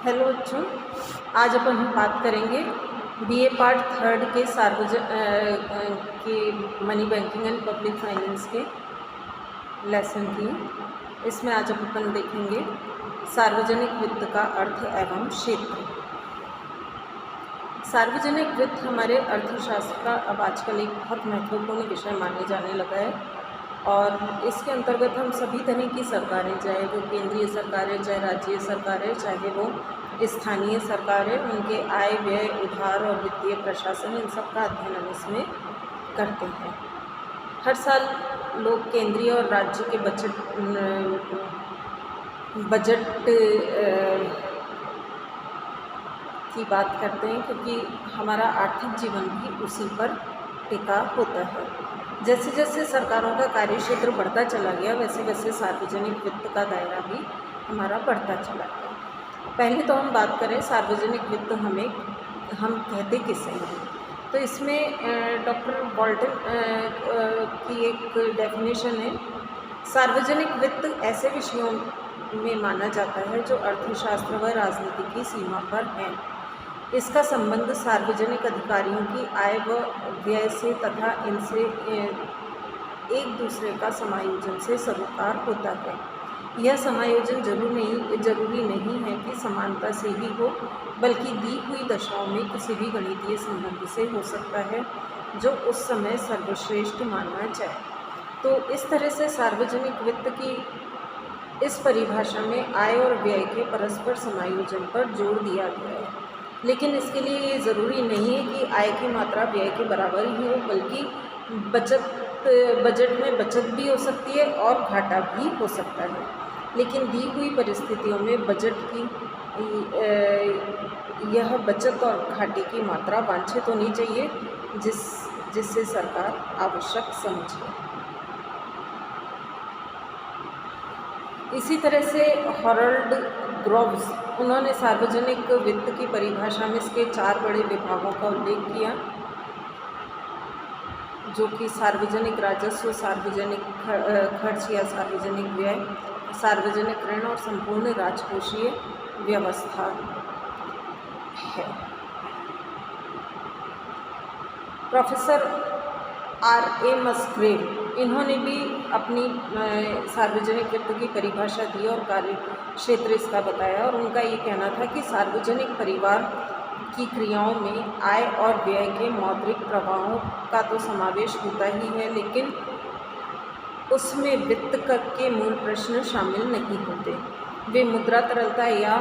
Hello बच्चों, आज अपन हम बात करेंगे बीए पार्ट थर्ड के के money banking and public finance के लेसन की। इसमें आज अपन देखेंगे सार्वजनिक वित्त का अर्थ एवं क्षेत्र। सार्वजनिक वित्त हमारे अर्थशास्त्र का अब आजकल एक बहुत महत्वपूर्ण विषय माने जाने लगा है और इसके अंतर्गत हम सभी तरह की सरकारें, चाहे वो केंद्रीय सरकार है, चाहे राज्य सरकार है, चाहे वो स्थानीय सरकार है, उनके आय व्यय, उधार और वित्तीय प्रशासन, इन सब का अध्ययन हम इसमें करते हैं। हर साल लोग केंद्रीय और राज्य के बजट की बात करते हैं, क्योंकि हमारा आर्थिक जीवन भी उसी पर टिका होता है। जैसे जैसे सरकारों का कार्यक्षेत्र बढ़ता चला गया, वैसे वैसे सार्वजनिक वित्त का दायरा भी हमारा बढ़ता चला गया। पहले तो हम बात करें सार्वजनिक वित्त हम कहते किसे हैं, तो इसमें डॉक्टर बॉल्टन की एक डेफिनेशन है। सार्वजनिक वित्त ऐसे विषयों में माना जाता है जो अर्थशास्त्र व राजनीति की सीमा पर हैं। इसका संबंध सार्वजनिक अधिकारियों की आय व व्यय से तथा इनसे एक दूसरे का समायोजन से सरोकार होता है। यह समायोजन जरूरी नहीं है कि समानता से ही हो, बल्कि दी हुई दशाओं में किसी भी गणितीय संबंध से हो सकता है जो उस समय सर्वश्रेष्ठ माना जाए। तो इस तरह से सार्वजनिक वित्त की इस परिभाषा में आय और व्यय के परस्पर समायोजन पर जोर दिया गया है। लेकिन इसके लिए ये ज़रूरी नहीं है कि आय की मात्रा व्यय के बराबर ही हो, बल्कि बजट में बचत भी हो सकती है और घाटा भी हो सकता है। लेकिन दी हुई परिस्थितियों में बजट की यह बचत और घाटे की मात्रा वांछित होनी चाहिए, जिससे सरकार आवश्यक समझे। इसी तरह से हॉरल्ड ग्रोव्स, उन्होंने सार्वजनिक वित्त की परिभाषा में इसके 4 बड़े विभागों का उल्लेख किया, जो कि सार्वजनिक राजस्व, सार्वजनिक खर्च या सार्वजनिक व्यय, सार्वजनिक ऋण और संपूर्ण राजकोषीय व्यवस्था है। Professor R.A. मस्ग्रेव, इन्होंने भी अपनी सार्वजनिक वित्त की परिभाषा दी और कार्य क्षेत्र इसका बताया, और उनका ये कहना था कि सार्वजनिक परिवार की क्रियाओं में आय और व्यय के मौद्रिक प्रवाहों का तो समावेश होता ही है, लेकिन उसमें वित्त के मूल प्रश्न शामिल नहीं होते। वे मुद्रा तरलता या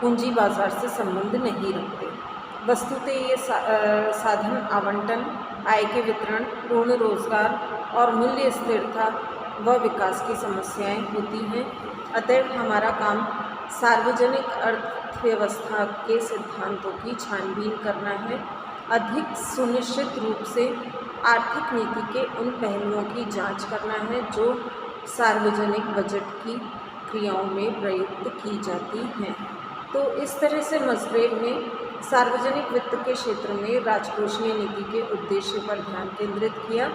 पूंजी बाजार से संबंध नहीं रखते। वस्तुतः ये साधन आवंटन, आय के वितरण, पूर्ण रोजगार और मूल्य स्थिरता व विकास की समस्याएं होती हैं। अतः हमारा काम सार्वजनिक अर्थव्यवस्था के सिद्धांतों की छानबीन करना है, अधिक सुनिश्चित रूप से आर्थिक नीति के उन पहलुओं की जांच करना है जो सार्वजनिक बजट की क्रियाओं में प्रयुक्त की जाती हैं। तो इस तरह से मस्ग्रेव ने सार्वजनिक वित्त के क्षेत्र में राजकोषीय नीति के उद्देश्य पर ध्यान केंद्रित किया,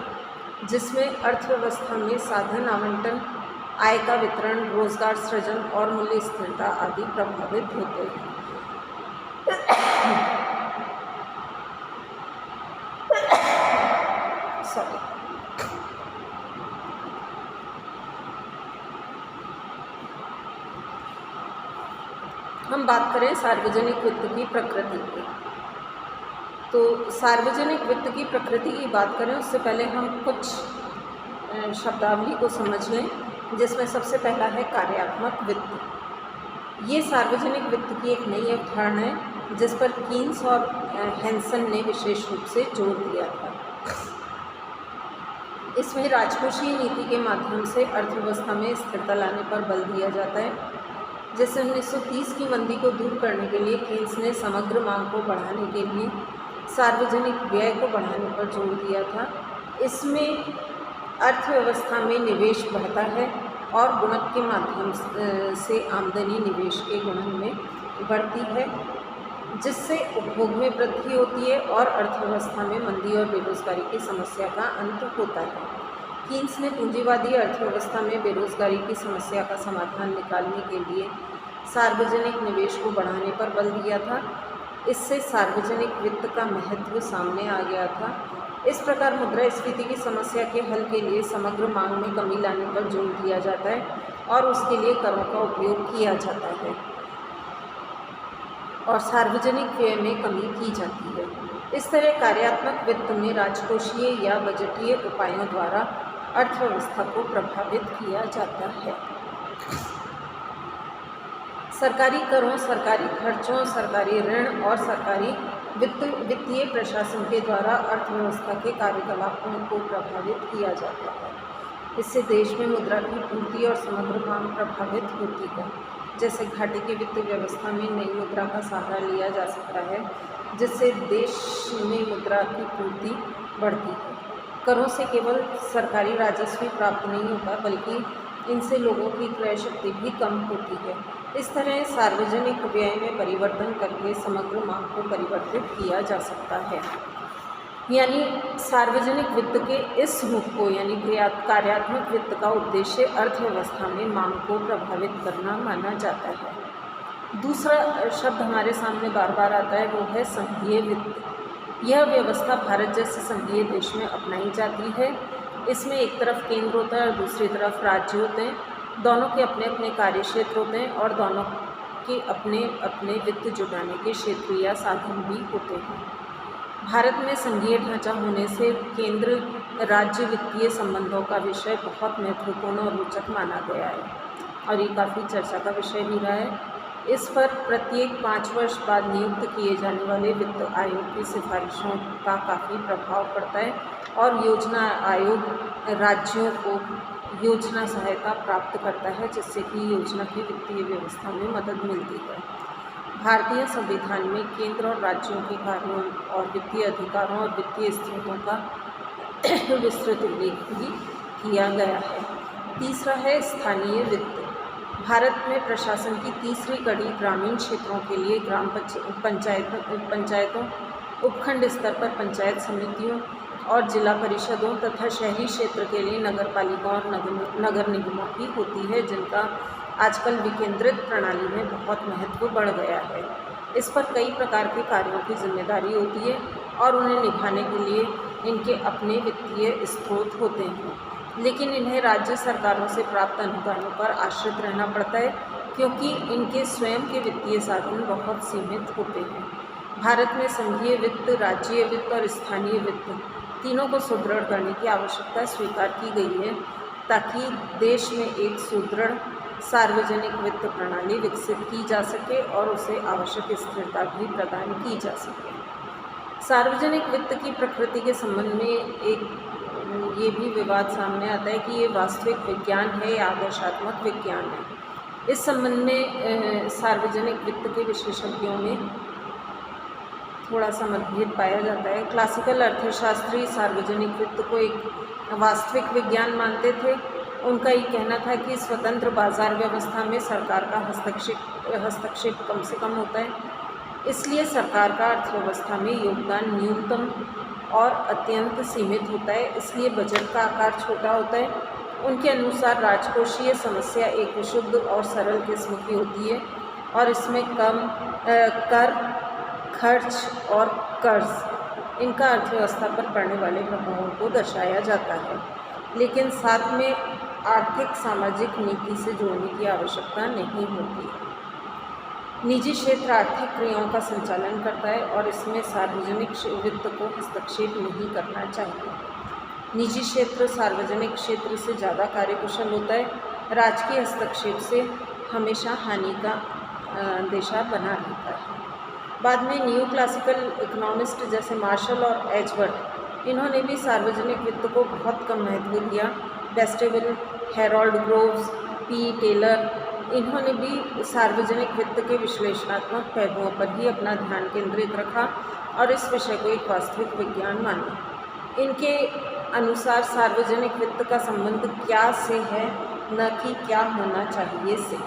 जिसमें अर्थव्यवस्था में साधन आवंटन, आय का वितरण, रोजगार सृजन और मूल्य स्थिरता आदि प्रभावित होते हैं। हम बात करें सार्वजनिक वित्त की प्रकृति की, तो सार्वजनिक वित्त की प्रकृति की बात करें उससे पहले हम कुछ शब्दावली को समझ लें, जिसमें सबसे पहला है कार्यात्मक वित्त। ये सार्वजनिक वित्त की एक नई अवधारणा है, जिस पर कीन्स और हैंसन ने विशेष रूप से जोर दिया था। इसमें राजकोषीय नीति के माध्यम से अर्थव्यवस्था में स्थिरता लाने पर बल दिया जाता है। जैसे 1930 की मंदी को दूर करने के लिए कीन्स ने समग्र मांग को बढ़ाने के लिए सार्वजनिक व्यय को बढ़ाने पर जोर दिया था। इसमें अर्थव्यवस्था में निवेश बढ़ता है और गुणक के माध्यम से आमदनी निवेश के गुणन में बढ़ती है, जिससे उपभोग में वृद्धि होती है और अर्थव्यवस्था में मंदी और बेरोजगारी की समस्या का अंत होता है। कीन्स ने पूंजीवादी अर्थव्यवस्था में बेरोजगारी की समस्या का समाधान निकालने के लिए सार्वजनिक निवेश को बढ़ाने पर बल दिया था। इससे सार्वजनिक वित्त का महत्व सामने आ गया था। इस प्रकार मुद्रास्फीति की समस्या के हल के लिए समग्र मांग में कमी लाने पर जोर दिया जाता है और उसके लिए करों का उपयोग किया जाता है और सार्वजनिक व्यय में कमी की जाती है। इस तरह कार्यात्मक वित्त में राजकोषीय या बजटीय उपायों द्वारा अर्थव्यवस्था को प्रभावित किया जाता है। सरकारी करों, सरकारी खर्चों, सरकारी ऋण और सरकारी वित्तीय प्रशासन के द्वारा अर्थव्यवस्था के कार्यकलापों को प्रभावित किया जाता है। इससे देश में मुद्रा की पूर्ति और समग्र मांग प्रभावित होती है। जैसे घाटे की वित्त व्यवस्था में नई मुद्रा का सहारा लिया जा सकता है, जिससे देश में मुद्रा की पूर्ति बढ़ती है। करों से केवल सरकारी राजस्व प्राप्त नहीं होता, बल्कि इनसे लोगों की क्रय शक्ति भी कम होती है। इस तरह सार्वजनिक व्यय में परिवर्तन करके समग्र मांग को परिवर्तित किया जा सकता है। यानी सार्वजनिक वित्त के इस रूप को यानी कार्यात्मक वित्त का उद्देश्य अर्थव्यवस्था में मांग को प्रभावित करना माना जाता है। दूसरा शब्द हमारे सामने बार बार आता है, वो है संघीय वित्त। यह व्यवस्था भारत जैसे संघीय देश में अपनाई जाती है। इसमें एक तरफ केंद्र होता है और दूसरी तरफ राज्य होते हैं। दोनों के अपने अपने कार्य क्षेत्र होते हैं और दोनों के अपने अपने वित्त जुटाने के क्षेत्र या साधन भी होते हैं। भारत में संघीय ढांचा होने से केंद्र राज्य वित्तीय संबंधों का विषय बहुत महत्वपूर्ण और रोचक माना गया है और ये काफ़ी चर्चा का विषय भी रहा है। इस पर प्रत्येक 5 वर्ष बाद नियुक्त किए जाने वाले वित्त आयोग की सिफारिशों का काफ़ी प्रभाव पड़ता है और योजना आयोग राज्यों को योजना सहायता प्राप्त करता है, जिससे कि योजना की वित्तीय व्यवस्था में मदद मिलती है। भारतीय संविधान में केंद्र और राज्यों के कार्यों और वित्तीय अधिकारों और वित्तीय स्रोतों का विस्तृत उल्लेख भी किया गया है। तीसरा है स्थानीय वित्त। भारत में प्रशासन की तीसरी कड़ी ग्रामीण क्षेत्रों के लिए ग्राम पंचायतों, उपखंड स्तर पर पंचायत समितियों और जिला परिषदों तथा शहरी क्षेत्र के लिए नगर पालिकाओं और नगर निगमों की होती है, जिनका आजकल विकेंद्रित प्रणाली में बहुत महत्व बढ़ गया है। इस पर कई प्रकार के कार्यों की जिम्मेदारी होती है और उन्हें निभाने के लिए इनके अपने वित्तीय स्रोत होते हैं, लेकिन इन्हें राज्य सरकारों से प्राप्त अनुदानों पर आश्रित रहना पड़ता है, क्योंकि इनके स्वयं के वित्तीय साधन बहुत सीमित होते हैं। भारत में संघीय वित्त, राज्य वित्त और स्थानीय वित्त तीनों को सुदृढ़ करने की आवश्यकता स्वीकार की गई है, ताकि देश में एक सुदृढ़ सार्वजनिक वित्त प्रणाली विकसित की जा सके और उसे आवश्यक स्थिरता भी प्रदान की जा सके। सार्वजनिक वित्त की प्रकृति के संबंध में ये भी विवाद सामने आता है कि ये वास्तविक विज्ञान है या आदर्शात्मक विज्ञान है। इस संबंध में सार्वजनिक वित्त के विशेषज्ञों में थोड़ा सा मतभेद पाया जाता है। क्लासिकल अर्थशास्त्री सार्वजनिक वित्त को एक वास्तविक विज्ञान मानते थे। उनका ये कहना था कि स्वतंत्र बाजार व्यवस्था में सरकार का हस्तक्षेप कम से कम होता है, इसलिए सरकार का अर्थव्यवस्था में योगदान न्यूनतम और अत्यंत सीमित होता है, इसलिए बजट का आकार छोटा होता है। उनके अनुसार राजकोषीय समस्या एक विशुद्ध और सरल किस्म की होती है और इसमें कम कर, खर्च और कर्ज इनका अर्थव्यवस्था पर पड़ने वाले प्रभावों को दर्शाया जाता है, लेकिन साथ में आर्थिक सामाजिक नीति से जोड़ने की आवश्यकता नहीं होती। निजी क्षेत्र आर्थिक क्रियाओं का संचालन करता है और इसमें सार्वजनिक वित्त को हस्तक्षेप नहीं करना चाहिए। निजी क्षेत्र सार्वजनिक क्षेत्र से ज़्यादा कार्यकुशल होता है। राजकीय हस्तक्षेप से हमेशा हानि का अंदेशा बना रहता है। बाद में न्यू क्लासिकल इकोनॉमिस्ट जैसे मार्शल और एजवर्थ, इन्होंने भी सार्वजनिक वित्त को बहुत कम महत्व दिया। बेस्टेबल, हेरोल्ड ग्रोव्स, पी टेलर, इन्होंने भी सार्वजनिक वित्त के विश्लेषणात्मक पहलुओं पर ही अपना ध्यान केंद्रित रखा और इस विषय को एक वास्तविक विज्ञान माना। इनके अनुसार सार्वजनिक वित्त का संबंध क्या से है, न कि क्या होना चाहिए से।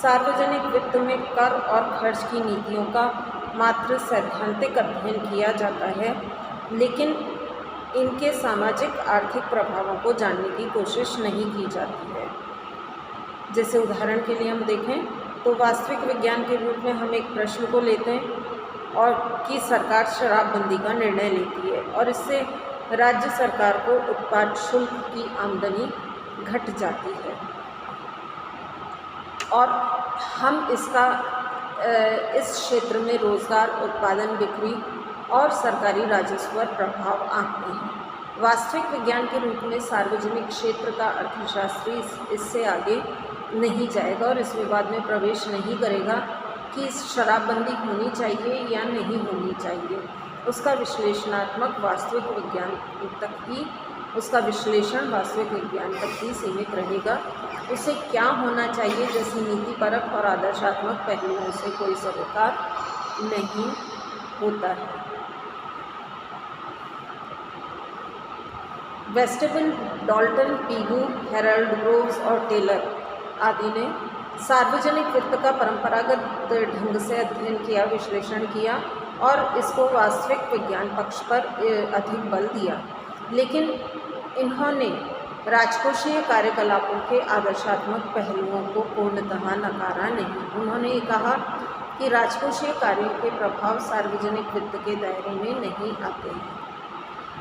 सार्वजनिक वित्त में कर और खर्च की नीतियों का मात्र सैद्धांतिक अध्ययन किया जाता है, लेकिन इनके सामाजिक आर्थिक प्रभावों को जानने की कोशिश नहीं की जाती है। जैसे उदाहरण के लिए हम देखें तो वास्तविक विज्ञान के रूप में हम एक प्रश्न को लेते हैं और कि सरकार शराबबंदी का निर्णय लेती है और इससे राज्य सरकार को उत्पाद शुल्क की आमदनी घट जाती है और हम इसका इस क्षेत्र में रोज़गार, उत्पादन, बिक्री और सरकारी राजस्व पर प्रभाव आते हैं। वास्तविक विज्ञान के रूप में सार्वजनिक क्षेत्र का अर्थशास्त्री इससे आगे नहीं जाएगा और इस विवाद में प्रवेश नहीं करेगा कि शराबबंदी होनी चाहिए या नहीं होनी चाहिए। उसका विश्लेषणात्मक वास्तविक विज्ञान तक ही उसका विश्लेषण वास्तविक विज्ञान तक ही सीमित रहेगा। उसे क्या होना चाहिए जैसे नीतिपरक और आदर्शात्मक पहलुओं से कोई सरोकार नहीं होता है। वेस्टेबल, डॉल्टन, पीगू, हेराल्ड ग्रोव्स और टेलर आदि ने सार्वजनिक वित्त का परंपरागत ढंग से अध्ययन किया, विश्लेषण किया और इसको वास्तविक विज्ञान पक्ष पर अधिक बल दिया, लेकिन इन्होंने राजकोषीय कार्यकलापों के आदर्शात्मक पहलुओं को पूर्णतः नकारा नहीं। उन्होंने ये कहा कि राजकोषीय कार्यों के प्रभाव सार्वजनिक वित्त के दायरे में नहीं आते हैं।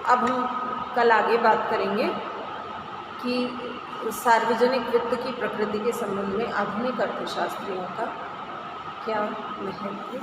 अब हम कल आगे बात करेंगे कि सार्वजनिक वित्त की प्रकृति के संबंध में आधुनिक अर्थशास्त्रियों का क्या महत्व